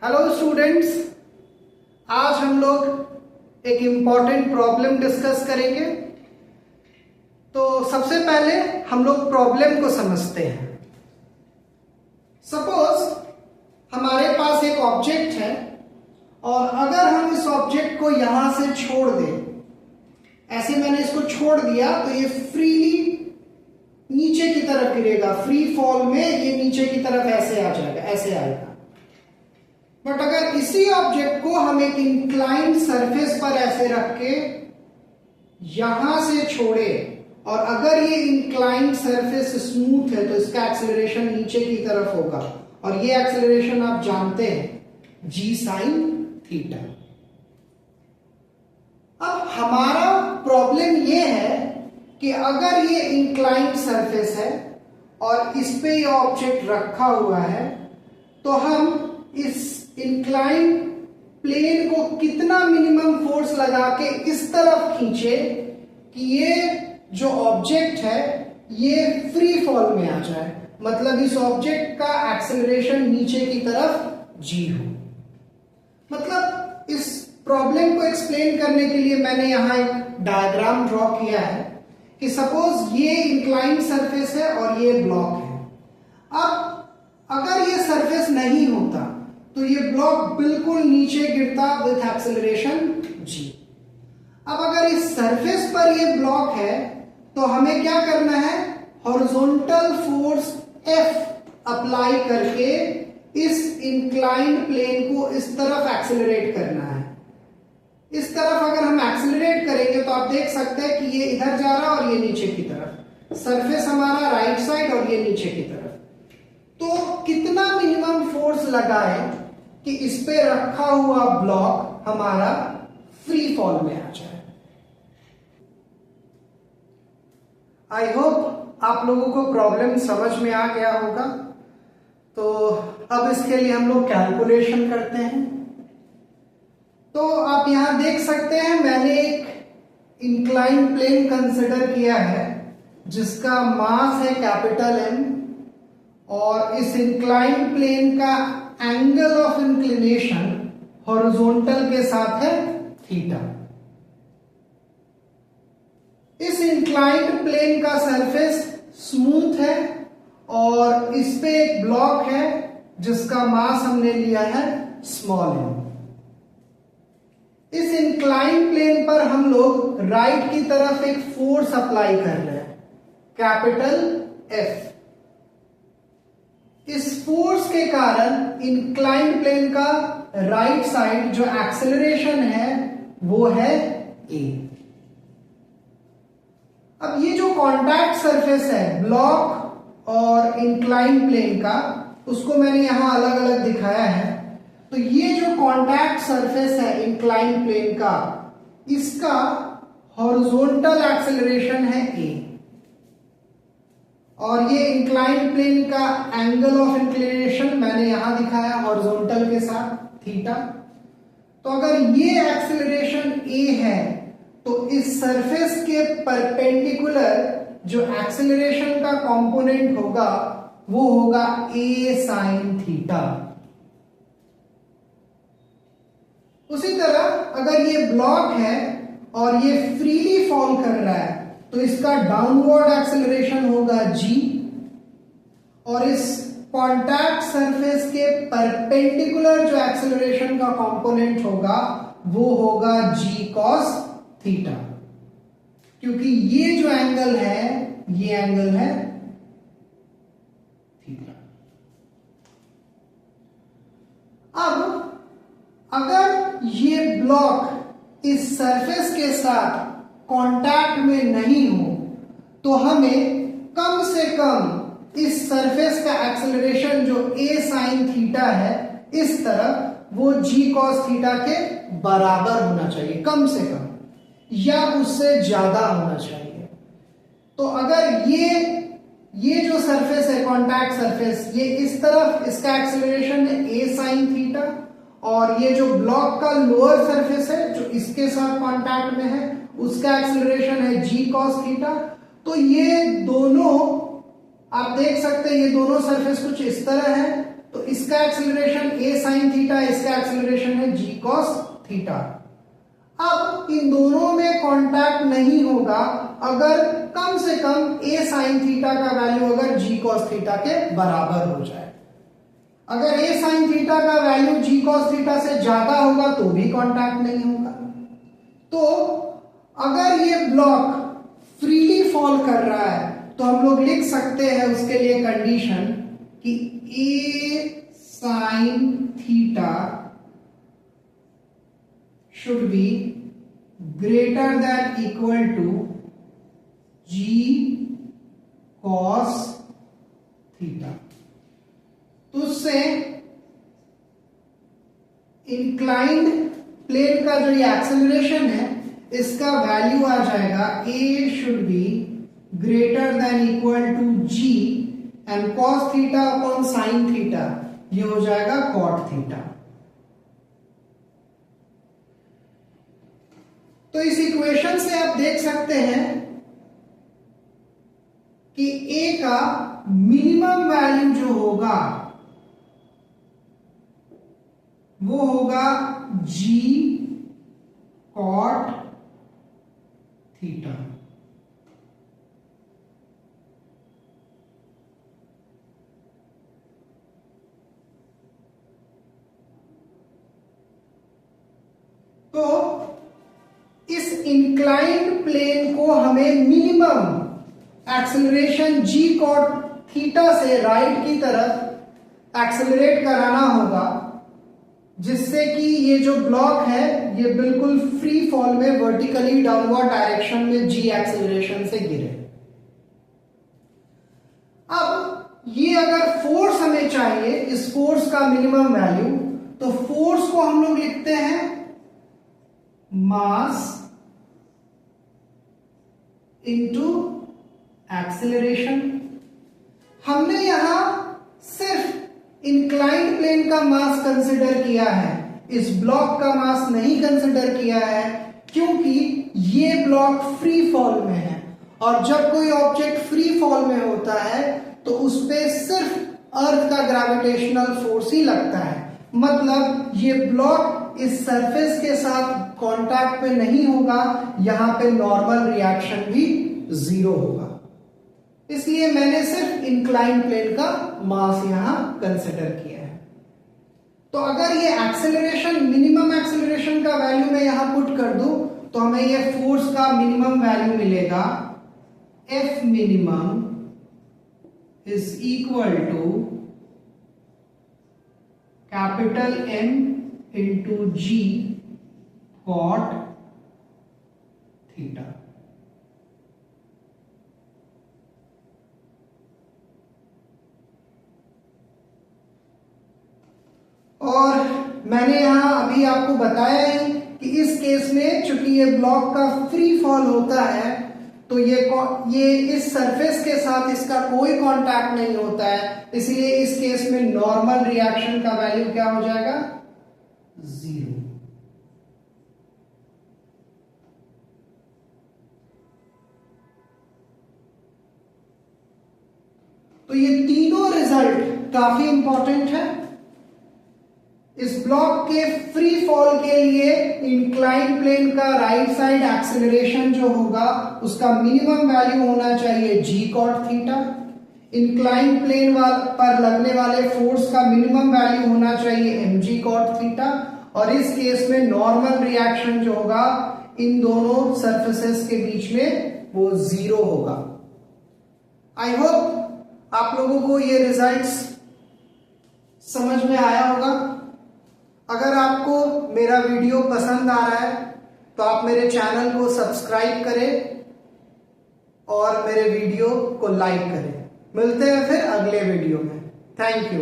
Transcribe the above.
Hello students, आज हम लोग एक इम्पॉर्टेंट प्रॉब्लम डिस्कस करेंगे। तो सबसे पहले हम लोग प्रॉब्लम को समझते हैं। सपोज हमारे पास एक ऑब्जेक्ट है और अगर हम इस ऑब्जेक्ट को यहां से छोड़ दें, ऐसे मैंने इसको छोड़ दिया तो ये फ्रीली नीचे की तरफ गिरेगा। फ्री फॉल में ये नीचे की तरफ ऐसे आ जाएगा, ऐसे आएगा। बट अगर इसी ऑब्जेक्ट को हम एक इंक्लाइंड सरफेस पर ऐसे रख के यहां से छोड़े और अगर ये इंक्लाइंड सरफेस स्मूथ है तो इसका एक्सेलरेशन नीचे की तरफ होगा और ये एक्सेलरेशन आप जानते हैं जी साइन थीटा। अब हमारा प्रॉब्लम ये है कि अगर ये इंक्लाइंड सरफेस है और इस पे ये ऑब्जेक्ट रखा हुआ है तो हम इस इंक्लाइंड प्लेन को कितना मिनिमम फोर्स लगा के इस तरफ खींचे कि ये जो ऑब्जेक्ट है ये फ्री फॉल में आ जाए, मतलब इस ऑब्जेक्ट का एक्सेलरेशन नीचे की तरफ जी हो। मतलब इस प्रॉब्लम को एक्सप्लेन करने के लिए मैंने यहां एक डायग्राम ड्रॉ किया है कि सपोज ये इंक्लाइंड सरफेस है और ये ब्लॉक है। अब अगर ये सरफेस नहीं होता तो ये ब्लॉक बिल्कुल नीचे गिरता विथ एक्सेलरेशन जी। अब अगर इस सरफेस पर ये ब्लॉक है तो हमें क्या करना है, हॉरिजॉन्टल फोर्स F अप्लाई करके इस इंक्लाइंड प्लेन को इस तरफ एक्सेलरेट करना है। इस तरफ अगर हम एक्सेलरेट करेंगे तो आप देख सकते हैं कि ये इधर जा रहा है और ये नीचे की तरफ, सरफेस हमारा राइट साइड और ये नीचे की तरफ। तो कितना मिनिमम फोर्स लगाए कि इस पे रखा हुआ ब्लॉक हमारा फ्री फॉल में आ जाए। आई होप आप लोगों को प्रॉब्लम समझ में आ गया होगा। तो अब इसके लिए हम लोग कैलकुलेशन करते हैं। तो आप यहां देख सकते हैं मैंने एक इंक्लाइन प्लेन कंसिडर किया है जिसका मास है कैपिटल M और इस इंक्लाइन प्लेन का एंगल ऑफ इंक्लिनेशन हॉरिजॉन्टल के साथ है थीटा। इस इंक्लाइंड प्लेन का सरफेस स्मूथ है और इस पे एक ब्लॉक है जिसका मास हमने लिया है स्मॉल m। इस इंक्लाइंड प्लेन पर हम लोग राइट की तरफ एक फोर्स अप्लाई कर रहे हैं कैपिटल F। इस फोर्स के कारण इंक्लाइंड प्लेन का राइट साइड जो एक्सेलरेशन है वो है A। अब ये जो कॉन्टैक्ट सरफेस है ब्लॉक और इंक्लाइंड प्लेन का, उसको मैंने यहां अलग अलग दिखाया है। तो ये जो कॉन्टैक्ट सरफेस है इंक्लाइंड प्लेन का, इसका हॉरिजॉन्टल एक्सेलरेशन है A और ये इंक्लाइंड प्लेन का एंगल ऑफ इंक्लिनेशन मैंने यहां दिखाया हॉरिजॉन्टल के साथ थीटा। तो अगर ये एक्सेलरेशन A है तो इस सरफेस के परपेंडिकुलर जो एक्सेलरेशन का कंपोनेंट होगा वो होगा A साइन थीटा। उसी तरह अगर ये ब्लॉक है और ये फ्रीली फॉल कर रहा है तो इसका डाउनवर्ड एक्सेलरेशन होगा G और इस कॉन्टैक्ट सरफेस के परपेंडिकुलर जो एक्सेलरेशन का कंपोनेंट होगा वो होगा G cos थीटा, क्योंकि ये जो एंगल है ये एंगल है थीटा। अब अगर ये ब्लॉक इस सरफेस के साथ कांटेक्ट में नहीं हो तो हमें कम से कम इस सरफेस का एक्सेलरेशन जो A साइन थीटा है इस तरफ वो G cos थीटा के बराबर होना चाहिए, कम से कम, या उससे ज्यादा होना चाहिए। तो अगर ये जो सरफेस है कांटेक्ट सरफेस, ये इस तरफ इसका एक्सेलरेशन है A साइन थीटा और ये जो ब्लॉक का लोअर सरफेस है जो इसके साथ कांटेक्ट में है उसका एक्सेलरेशन है G cos थीटा। तो ये दोनों आप देख सकते हैं, ये दोनों सरफेस कुछ इस तरह है तो इसका एक्सेलरेशन a sin थीटा, इसका एक्सेलरेशन है g cos थीटा। अब इन दोनों में कांटेक्ट नहीं होगा अगर कम से कम a sin थीटा का वैल्यू अगर g cos थीटा के बराबर हो जाए। अगर a sin थीटा का वैल्यू g cos थीटा से ज्यादा होगा तो भी कांटेक्ट नहीं होगा। तो अगर ये ब्लॉक फ्रीली फॉल कर रहा है तो हम लोग लिख सकते हैं उसके लिए कंडीशन कि a sin theta should be greater than equal to g cos theta. तो उससे इंक्लाइंड प्लेन का जो ये एक्सेलरेशन है इसका वैल्यू आ जाएगा a should be greater than equal to g and cos theta upon sin theta, ये हो जाएगा cot थीटा। तो इस इक्वेशन से आप देख सकते हैं कि a का मिनिमम वैल्यू जो होगा वो होगा g cot थीटा। तो इस इंक्लाइंड प्लेन को हमें minimum acceleration g cot theta से राइट की तरफ एक्सेलरेट कराना होगा, जिससे कि ये जो ब्लॉक है ये बिल्कुल फ्री फॉल में वर्टिकली डाउनवर्ड डायरेक्शन में g एक्सेलरेशन से गिरे। अब ये अगर फोर्स हमें चाहिए, इस फोर्स का मिनिमम वैल्यू, तो फोर्स को हम लोग लिखते हैं मास इनटू एक्सेलरेशन। हमने यहां सिर्फ इंक्लाइंड प्लेन का मास कंसिडर किया है, इस ब्लॉक का मास नहीं कंसिडर किया है, क्योंकि ये ब्लॉक फ्री फॉल में है और जब कोई ऑब्जेक्ट फ्री फॉल में होता है तो उस पे सिर्फ अर्थ का ग्रेविटेशनल फोर्स ही लगता है। मतलब ये ब्लॉक इस सरफेस के साथ कांटेक्ट में नहीं होगा, यहां पे नॉर्मल रिएक्शन भी जीरो होगा। इसलिए मैंने सिर्फ इंक्लाइंड प्लेन का मास यहां कंसिडर किया है। तो अगर ये एक्सेलरेशन, मिनिमम एक्सेलरेशन का वैल्यू मैं यहां पुट कर दूं तो हमें ये फोर्स का मिनिमम वैल्यू मिलेगा F minimum is equal to capital M into G cot theta. और मैंने यहां अभी आपको बताया ही कि इस केस में चूंकि ये ब्लॉक का फ्री फॉल होता है तो ये इस सरफेस के साथ इसका कोई कांटेक्ट नहीं होता है, इसलिए इस केस में नॉर्मल रिएक्शन का वैल्यू क्या हो जाएगा? जीरो। तो ये तीनों रिजल्ट काफी इंपॉर्टेंट है। इस ब्लॉक के फ्री फॉल के लिए इंक्लाइंड प्लेन का राइट साइड एक्सेलरेशन जो होगा उसका मिनिमम वैल्यू होना चाहिए g cot theta. Inclined plane पर लगने वाले फोर्स का मिनिमम वैल्यू होना चाहिए mg cot थीटा। और इस केस में नॉर्मल रिएक्शन जो होगा इन दोनों सरफेसेस के बीच में वो जीरो होगा। आई होप आप लोगों को ये रिजल्ट्स समझ में आया होगा। अगर आपको मेरा वीडियो पसंद आ रहा है तो आप मेरे चैनल को सब्सक्राइब करें और मेरे वीडियो को लाइक करें। मिलते हैं फिर अगले वीडियो में। Thank you.